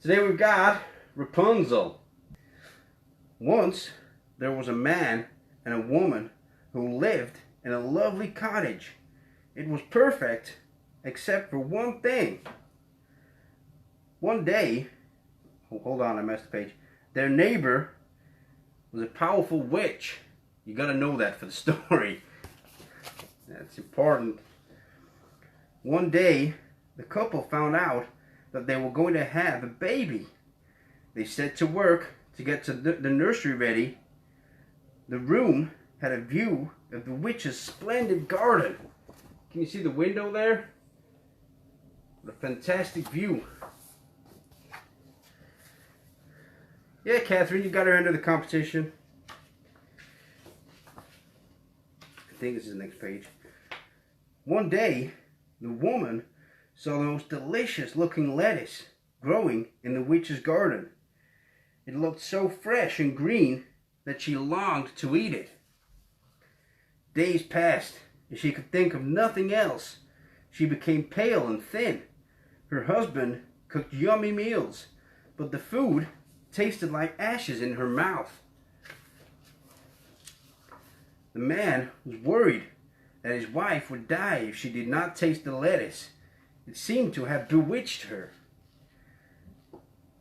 Today we've got Rapunzel. Once there was a man and a woman who lived in a lovely cottage. It was perfect except for one thing. One day, hold on, I messed the page. Their neighbor was a powerful witch. You gotta know that for the story. That's important. One day, the couple found out that they were going to have a baby. They set to work to get the nursery ready. The room had a view of the witch's splendid garden. Can you see the window there? What a fantastic view. Yeah, Catherine, you got her into the competition. I think this is the next page. One day, the woman saw the most delicious looking lettuce growing in the witch's garden. It looked so fresh and green that she longed to eat it. Days passed and she could think of nothing else. She became pale and thin. Her husband cooked yummy meals, but the food tasted like ashes in her mouth. The man was worried that his wife would die if she did not taste the lettuce. It seemed to have bewitched her.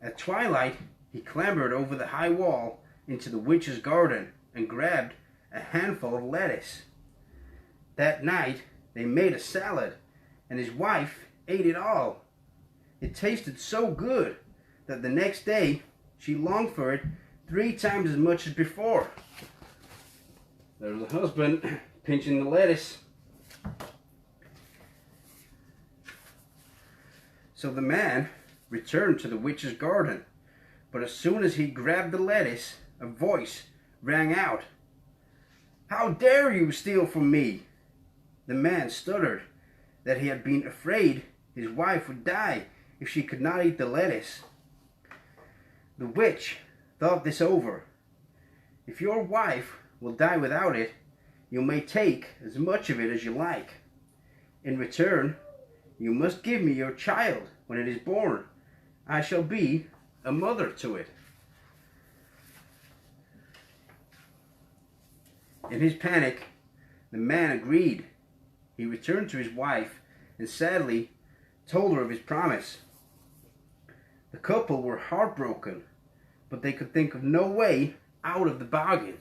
At twilight, he clambered over the high wall into the witch's garden and grabbed a handful of lettuce. That night, they made a salad, and his wife ate it all. It tasted so good that the next day, she longed for it 3 times as much as before. There's the husband pinching the lettuce. So the man returned to the witch's garden, but as soon as he grabbed the lettuce, a voice rang out. "How dare you steal from me?" The man stuttered that he had been afraid his wife would die if she could not eat the lettuce. The witch thought this over. "If your wife will die without it, you may take as much of it as you like. In return, you must give me your child when it is born. I shall be a mother to it." In his panic, the man agreed. He returned to his wife and sadly told her of his promise. The couple were heartbroken, but they could think of no way out of the bargain.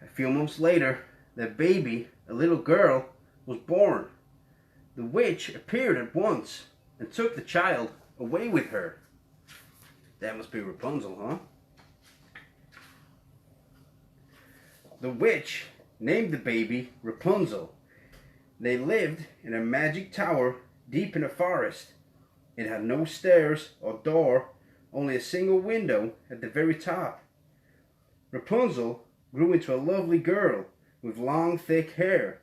A few months later, their baby, a little girl, was born. The witch appeared at once and took the child away with her. That must be Rapunzel, huh? The witch named the baby Rapunzel. They lived in a magic tower deep in a forest. It had no stairs or door, only a single window at the very top. Rapunzel grew into a lovely girl with long, thick hair.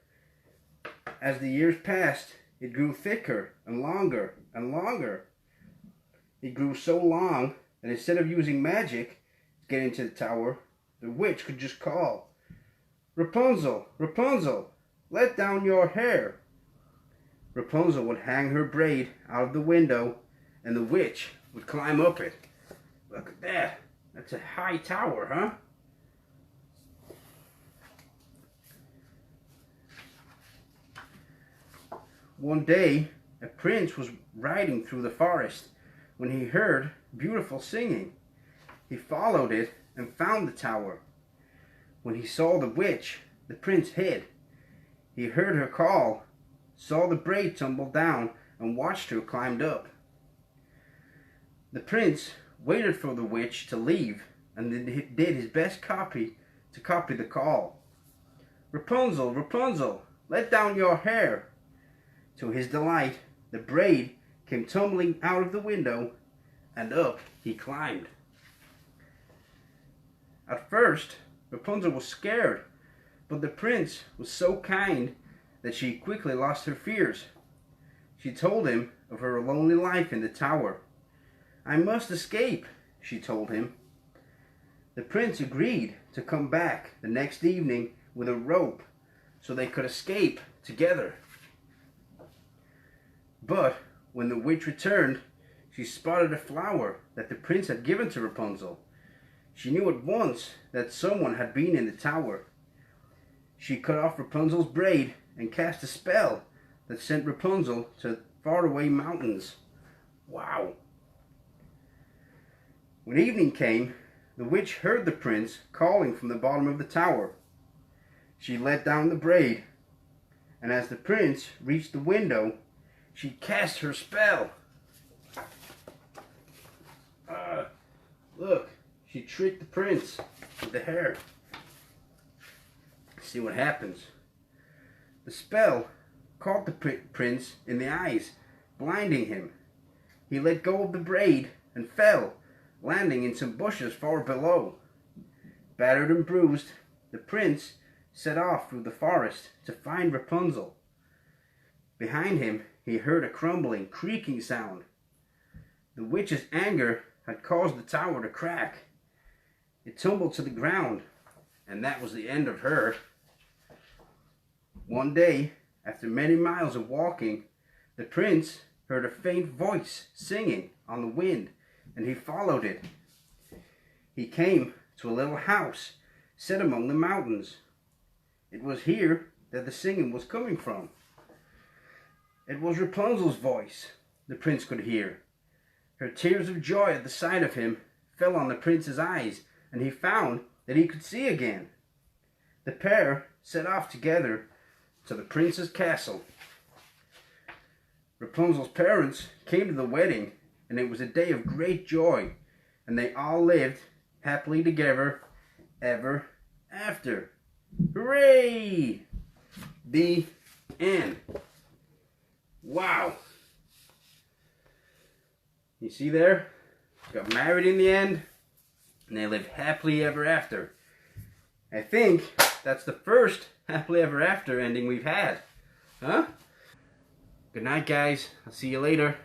As the years passed, it grew thicker and longer and longer. It grew so long that instead of using magic to get into the tower, the witch could just call, "Rapunzel, Rapunzel, let down your hair." Rapunzel would hang her braid out of the window and the witch would climb up it. Look at that. That's a high tower, huh? One day, a prince was riding through the forest when he heard beautiful singing. He followed it and found the tower. When he saw the witch, the prince hid. He heard her call, saw the braid tumble down, and watched her climb up. The prince waited for the witch to leave and did his best to copy the call. "Rapunzel, Rapunzel, let down your hair." To his delight, the braid came tumbling out of the window, and up he climbed. At first, Rapunzel was scared, but the prince was so kind that she quickly lost her fears. She told him of her lonely life in the tower. "I must escape," she told him. The prince agreed to come back the next evening with a rope so they could escape together. But when the witch returned, she spotted a flower that the prince had given to Rapunzel. She knew at once that someone had been in the tower. She cut off Rapunzel's braid and cast a spell that sent Rapunzel to faraway mountains. Wow! When evening came, the witch heard the prince calling from the bottom of the tower. She let down the braid, and as the prince reached the window, she cast her spell. Look, she tricked the prince with the hair. See what happens. The spell caught the prince in the eyes, blinding him. He let go of the braid and fell, landing in some bushes far below. Battered and bruised, the prince set off through the forest to find Rapunzel. Behind him, he heard a crumbling, creaking sound. The witch's anger had caused the tower to crack. It tumbled to the ground, and that was the end of her. One day, after many miles of walking, the prince heard a faint voice singing on the wind, and he followed it. He came to a little house set among the mountains. It was here that the singing was coming from. It was Rapunzel's voice the prince could hear. Her tears of joy at the sight of him fell on the prince's eyes, and he found that he could see again. The pair set off together to the prince's castle. Rapunzel's parents came to the wedding, and it was a day of great joy, and they all lived happily together ever after. Hooray! The end. Wow. You see there? Got married in the end, and they lived happily ever after. I think that's the first happily ever after ending we've had. Huh? Good night, guys. I'll see you later.